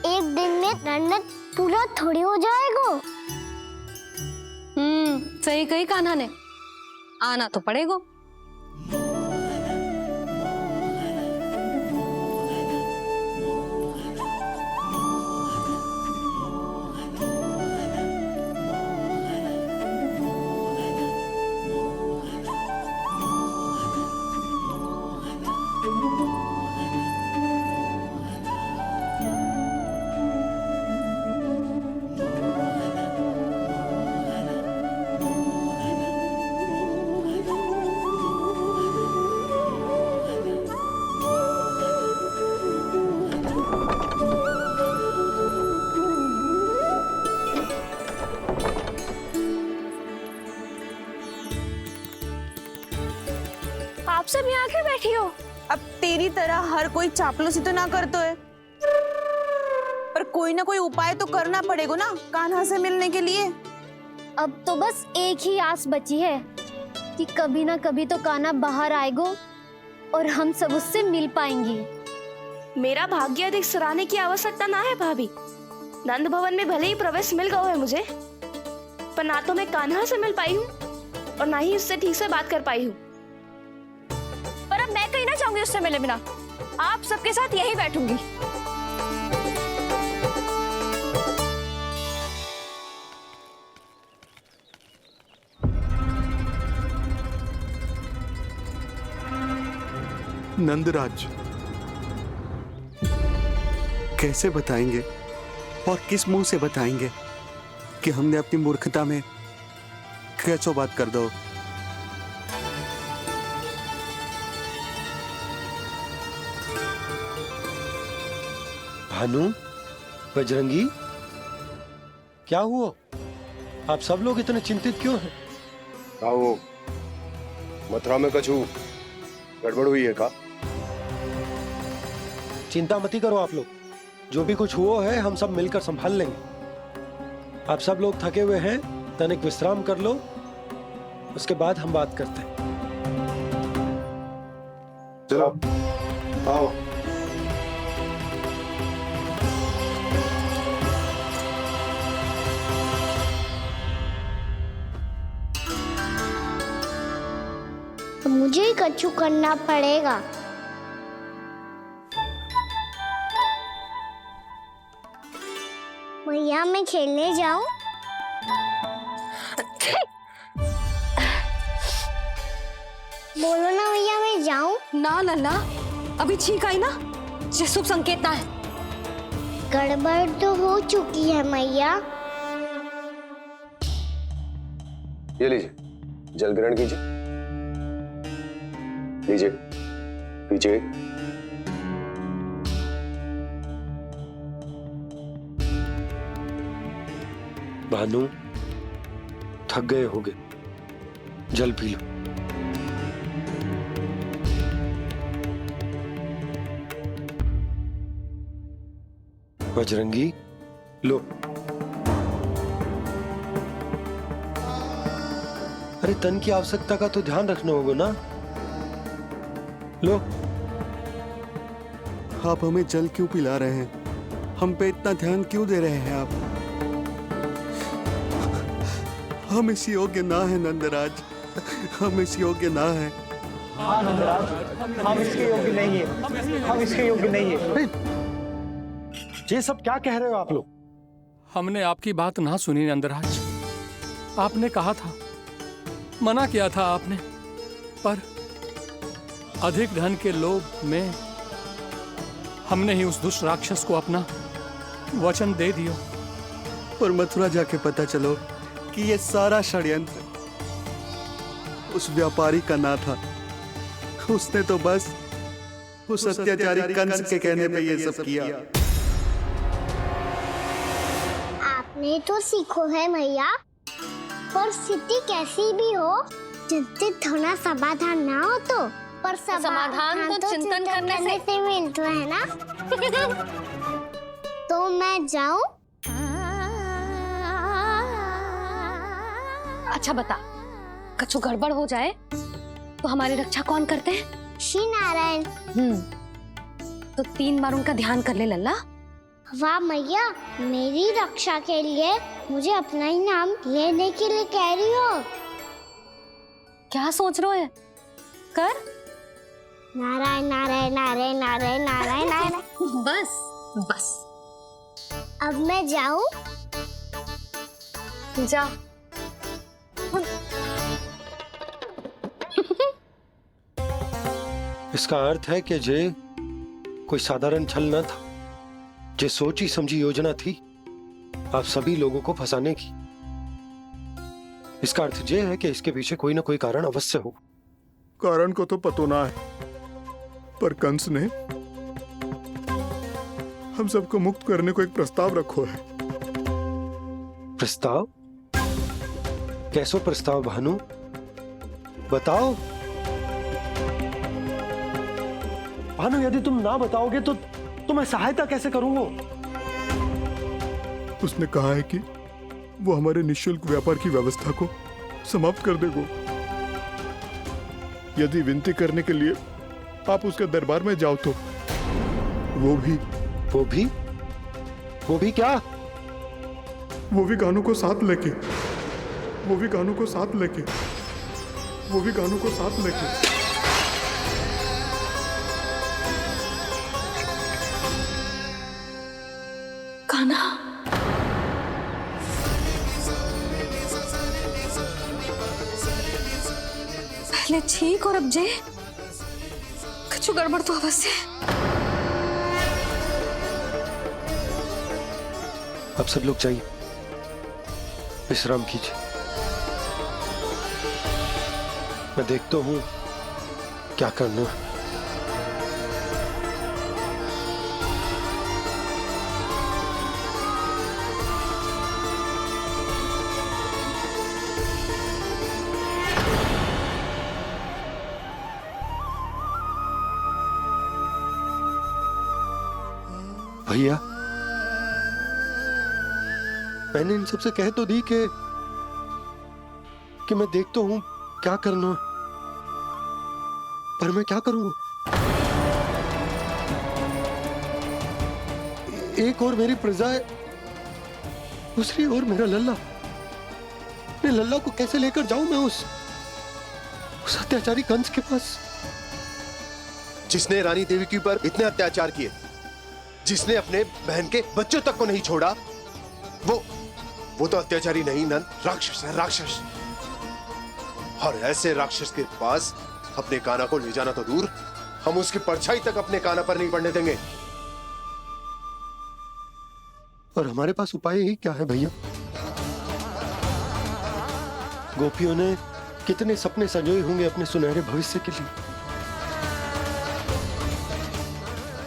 एक दिन में रन्नत पूरा थोड़ी हो जाएगा। सही कही कान्हा ने, आना तो पड़ेगा। आप सब यहाँ क्यों बैठी हो? अब तेरी तरह हर कोई चापलूसी तो ना करतो है, पर कोई ना कोई उपाय तो करना पड़ेगा ना कान्हा से मिलने के लिए। अब तो बस एक ही आस बची है कि कभी ना कभी तो कान्हा बाहर आएगा और हम सब उससे मिल पाएंगे। मेरा भाग्य अधिक सराहने की आवश्यकता ना है भाभी। नंद भवन में भले ही प्रवेश मिल गया है मुझे, पर ना तो मैं कान्हा से मिल पाई हूँ और ना ही उससे ठीक से बात कर पाई हूँ। पर अब मैं कहीं ना चाहूंगी उससे मिले बिना। आप सबके साथ यहीं बैठूंगी। नंदराज, कैसे बताएंगे और किस मुंह से बताएंगे कि हमने अपनी मूर्खता में कैसो बात कर दो। भानु, बजरंगी, क्या हुआ? आप सब लोग इतने चिंतित क्यों हैं? आओ, मथुरा में कछु गड़बड़ हुई है का? चिंता मत करो आप लोग, जो भी कुछ हुआ है हम सब मिलकर संभाल लेंगे। आप सब लोग थके हुए हैं, तनिक विश्राम कर लो, उसके बाद हम बात करते हैं। चलो, आओ। तो मुझे ही कछु करना पड़ेगा। मैया मैं खेलने जाऊं? बोलो ना मैया मैं जाऊं? ना लल्ला, अभी छींक आई ना, ये शुभ संकेत ना है। गड़बड़ तो हो चुकी है मैया। ये लीजिए, जल ग्रहण कीजिए। लीजिए, पीजिए। भानु, थक गए होगे, जल पी लो। बजरंगी, लो। अरे तन की आवश्यकता का तो ध्यान रखना होगा ना। लो। आप हमें जल क्यों पिला रहे हैं? हम पे इतना ध्यान क्यों दे रहे हैं आप? हम इस योग्य ना है नंदराज, हम इस योग्य ना है। हाँ नंदराज, हम इसके योग्य नहीं है, हम इसके योग्य नहीं है। ये सब क्या कह रहे हो आप लोग? हमने आपकी बात ना सुनी नंदराज। आपने कहा था, मना किया था आपने, पर अधिक धन के लोभ में हमने ही उस दुष्ट राक्षस को अपना वचन दे दिया। पर मथुरा जाके पता चलो कि ये सारा षड्यंत्र उस व्यापारी का ना था। उसने तो बस उस अत्याचारी कंस के कहने पे ये सब किया। आपने तो सीखो है मैया, पर स्थिति कैसी भी हो, चिंतित होना समाधान ना हो तो, पर समाधान तो चिंतन करने से मिलता है ना। तो मैं जाऊं? अच्छा बता, कछु गड़बड़ हो जाए तो हमारी रक्षा कौन करते हैं? श्री नारायण। तो 3 बार उनका ध्यान कर ले लल्ला। वाह मैया, मेरी रक्षा के लिए मुझे अपना ही नाम लेने के लिए कह रही हो? क्या सोच रहे हो? कर। नारायण नारायण नारायण नारायण नारायण नारायण। बस बस। अब मैं जाऊं? जा। इसका अर्थ है कि जे कोई साधारण छल न था, जे सोची समझी योजना थी आप सभी लोगों को फंसाने की। इसका अर्थ ये है कि इसके पीछे कोई ना कोई कारण अवश्य हो। कारण को तो पतो ना है, पर कंस ने हम सबको मुक्त करने को एक प्रस्ताव रखो है। प्रस्ताव? कैसो प्रस्ताव भानु? बताओ। भानु, यदि तुम ना बताओगे तो मैं सहायता कैसे करूंगा? उसने कहा है कि वो हमारे निःशुल्क व्यापार की व्यवस्था को समाप्त कर देगा यदि विनती करने के लिए आप उसके दरबार में जाओ तो। वो भी क्या? वो भी गानों को साथ लेके, वो भी गानों को साथ लेके, वो भी गानों को साथ लेके। कान्हा, पहले ठीक और अब जे कुछ गड़बड़ तो अवश्य है। अब सब लोग जाइए, विश्राम कीजिए। मैं देखता हूँ क्या करना है। भैया, मैंने इन सबसे कह तो दी कि मैं देखता हूं क्या करना है, पर मैं क्या करूंगा? एक और मेरी प्रजा है, दूसरी ओर मेरा लल्ला। मैं लल्ला को कैसे लेकर जाऊं मैं उस अत्याचारी कंस के पास, जिसने रानी देवी के ऊपर इतने अत्याचार किए, जिसने अपने बहन के बच्चों तक को नहीं छोड़ा, वो तो अत्याचारी नहीं नंद, राक्षस है, राक्षस। और ऐसे राक्षस के पास अपने कान्हा को ले जाना तो दूर, हम उसकी परछाई तक अपने कान्हा पर नहीं पड़ने देंगे। और हमारे पास उपाय ही क्या है भैया? गोपियों ने कितने सपने संजोए होंगे अपने सुनहरे भविष्य के लिए,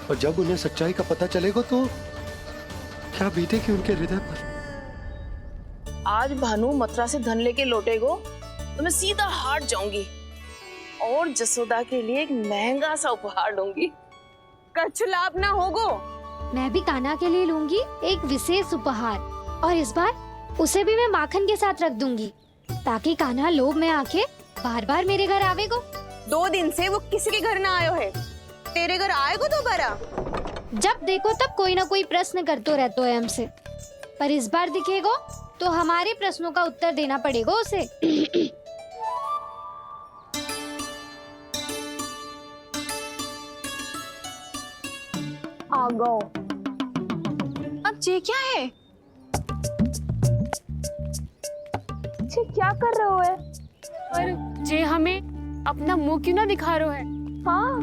और जब उन्हें सच्चाई का पता चलेगा तो क्या बीतेगी उनके हृदय पर। आज भानु मथुरा से धन लेके लौटेगो तो मैं सीधा हाट जाऊंगी और जसोदा के लिए एक महंगा सा उपहार दूंगी। कछु लाभ ना होगो। मैं भी कान्हा के लिए लूंगी एक विशेष उपहार, और इस बार उसे भी मैं माखन के साथ रख दूंगी, ताकि कान्हा लोभ में आके बार बार मेरे घर आवेगो। 2 दिन से वो किसी के घर ना आयो है, तेरे घर आएगो दोबारा? जब देखो तब कोई ना कोई प्रश्न करते रहते है हमसे, पर इस बार दिखेगो तो हमारे प्रश्नों का उत्तर देना पड़ेगा उसे। आ गो। अब ये क्या है? ये क्या कर रहे हो है? पर जे हमें अपना मुंह क्यों ना दिखा रहे है? हाँ,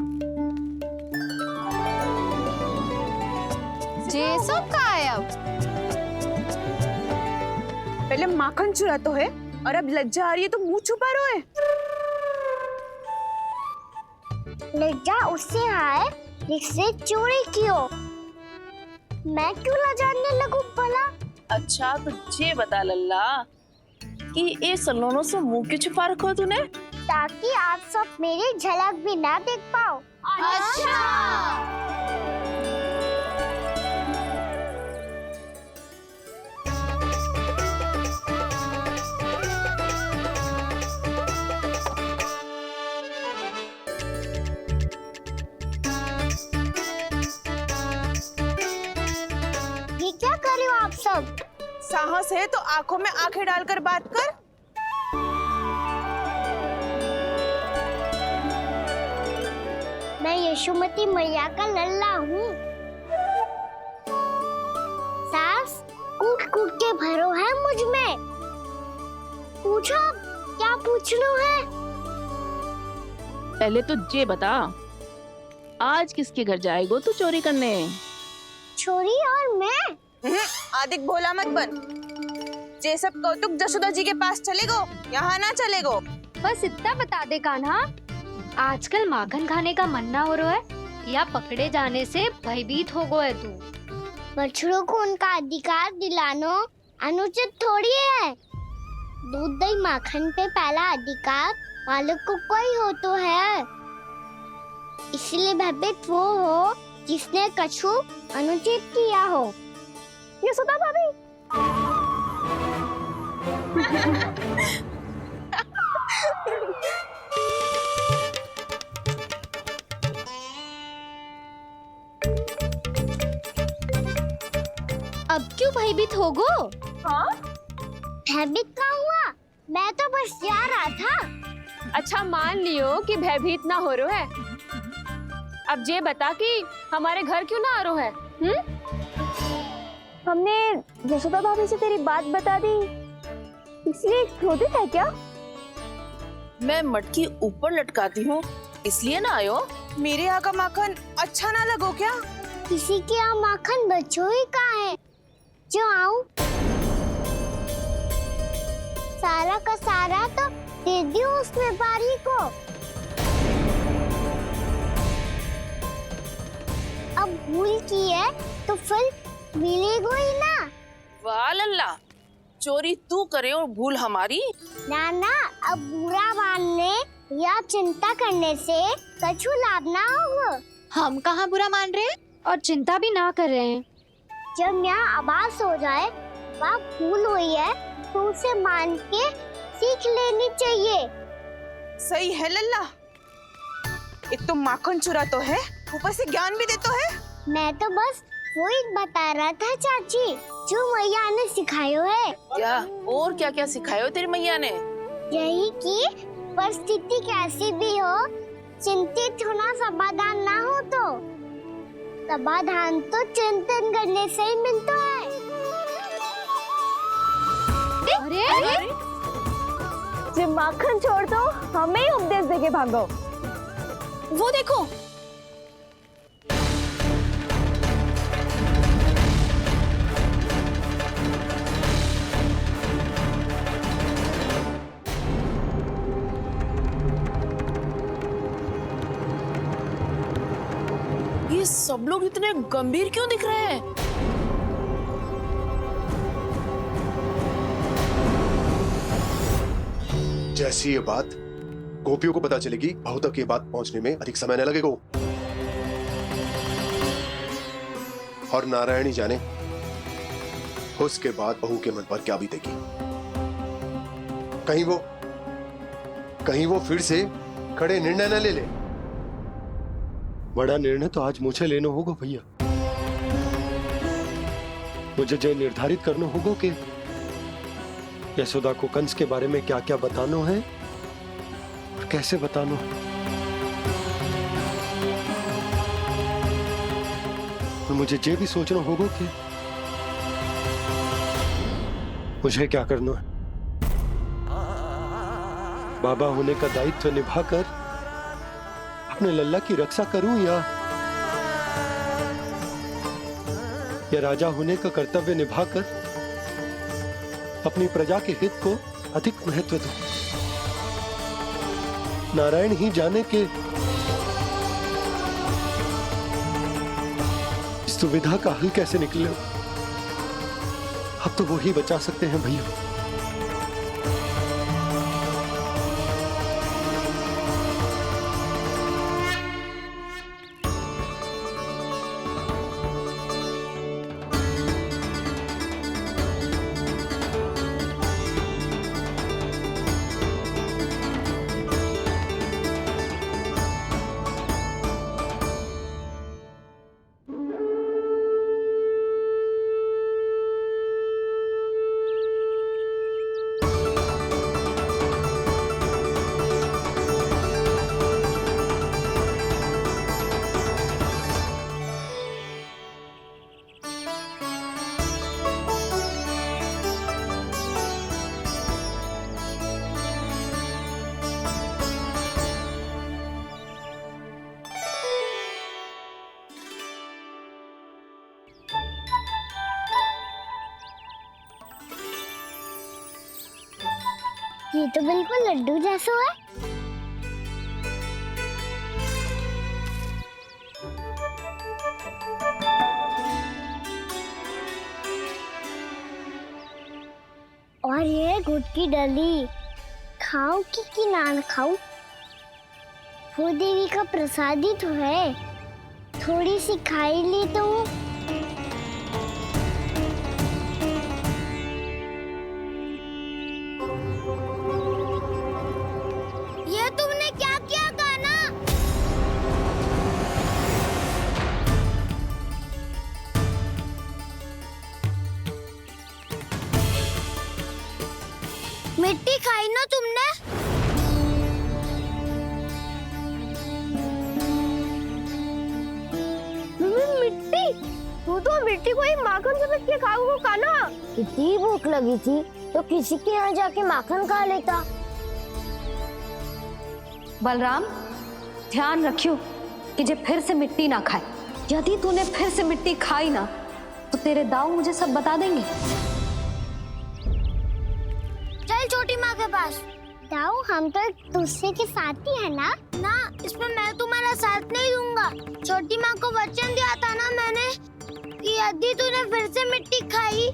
जे सब का है अब? पहले माखन चुरा तो है, और अब लज्जा आ रही है तो मुंह छुपा रहे है। लज्जा उससे है जिससे चोरी की हो। मैं क्यों लजाने लगूं भला? अच्छा तो ये बता लल्ला कि ये सलोनों से मुंह क्यों छुपा रखो तूने? ताकि आप सब मेरी झलक भी ना देख पाओ। अच्छा। ये क्या कर रहे हो आप सब? साहस है तो आंखों में आंखें डालकर बात कर। मैं यशोमती मैया का लल्ला हूँ। सास कूट कूट के भरो है मुझ में। पूछो क्या पूछना है? पहले तो ये बता, आज किसके घर जाएगो तू चोरी करने? छोरी और मैं? आदिक भोला मत बन। जे सब कौतुक जशोदा जी के पास चलेगो, यहाँ ना चलेगो। बस इतना बता दे कान्हा, आजकल माखन खाने का मन ना हो रहा है, या पकड़े जाने से भयभीत हो गए तू? बछड़ों को उनका अधिकार दिलाना अनुचित थोड़ी है। दूध दही माखन पे पहला अधिकार मालिक को कोई हो तो है। इसलिए भयभीत वो हो जिसने कछु अनुचित किया हो। यशोदा भाभी। अब क्यों भयभीत हो गो? हाँ? भयभीत क्या हुआ? मैं तो बस जा रहा था। अच्छा मान लियो कि भयभीत ना हो रहा है। अब ये बता कि हमारे घर क्यों ना आ रहा है? हमने यशोदा भाभी से तेरी बात बता दी, इसलिए क्रोधित है क्या? मैं मटकी ऊपर लटकाती हूँ इसलिए ना आयो? मेरे यहाँ का माखन अच्छा ना लगो क्या? किसी के यहाँ माखन बच्चों ही कहाँ है? जो आऊं? सारा का सारा तो दे दियो उस व्यापारी को। अब भूल की है तो फिर मिलेगा ही ना। वाह लल्ला, चोरी तू करे और भूल हमारी। नाना, अब बुरा मानने या चिंता करने से कछु लाभ ना होगा। हम कहाँ बुरा मान रहे हैं और चिंता भी ना कर रहे हैं। जब यहाँ आवाज हो जाए वहाँ भूल हुई है तो उसे मान के सीख लेनी चाहिए। सही है लल्ला, एक तो माखन चुरा तो है, ऊपर से ज्ञान भी देता है। मैं तो बस वही बता रहा था चाची, जो मैया ने सिखायो है। क्या और क्या क्या सिखायो तेरी मैया ने? यही कि परिस्थिति कैसी भी हो, चिंतित होना समाधान ना हो तो समाधान तो चिंतन करने से ही मिलता है। अरे जब माखन छोड़ दो, हमें ही उपदेश देके भागो। वो देखो, ये सब लोग इतने गंभीर क्यों दिख रहे हैं? जैसी ये बात गोपियों को पता चलेगी, बहू तक ये बात पहुंचने में अधिक समय न लगेगा। और नारायण ही जाने उसके बाद बहू के मन पर क्या बीतेगी। कहीं वो फिर से खड़े निर्णय न ले ले। बड़ा निर्णय तो आज मुझे लेना होगा भैया। मुझे जो निर्धारित करना होगा कि यशोदा को कंस के बारे में क्या क्या बताना है और कैसे बताना है। और मुझे ये भी सोचना होगा कि मुझे क्या करना है। बाबा होने का दायित्व निभाकर अपने लल्ला की रक्षा करूं या राजा होने का कर्तव्य निभाकर अपनी प्रजा के हित को अधिक महत्व दूं। नारायण ही जाने के इस दुविधा का हल कैसे निकले। अब तो वो ही बचा सकते हैं भैया। ये तो बिल्कुल लड्डू जैसा है। और ये गुड़ की डली खाऊं कि ना खाऊं? वो देवी का प्रसाद ही तो है, थोड़ी सी खाई ली तो। ये तुमने क्या किया कान्हा? मिट्टी खाई ना तुमने? मिट्टी? तू तो मिट्टी को ही माखन समझ के खाओगे कान्हा। इतनी भूख लगी थी तो किसी के यहाँ जाके माखन खा लेता। बलराम, ध्यान रखियो कि जे फिर से मिट्टी ना खाए। यदि तूने फिर से मिट्टी खाई ना तो तेरे दाऊ मुझे सब बता देंगे। चल छोटी माँ के पास। दाऊ, हम तो एक दूसरे के साथी है ना? ना, इसमें मैं तुम्हारा साथ नहीं दूंगा। छोटी माँ को वचन दिया था ना मैंने कि यदि तूने फिर से मिट्टी खाई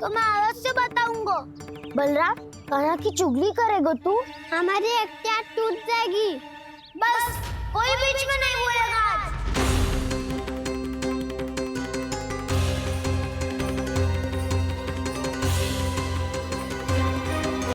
तो मैं आवाज से बताऊंगा। बलराम, कान्हा की चुगली करेगा तू? हमारी इख्तियार टूट जाएगी। बस कोई बीच में नहीं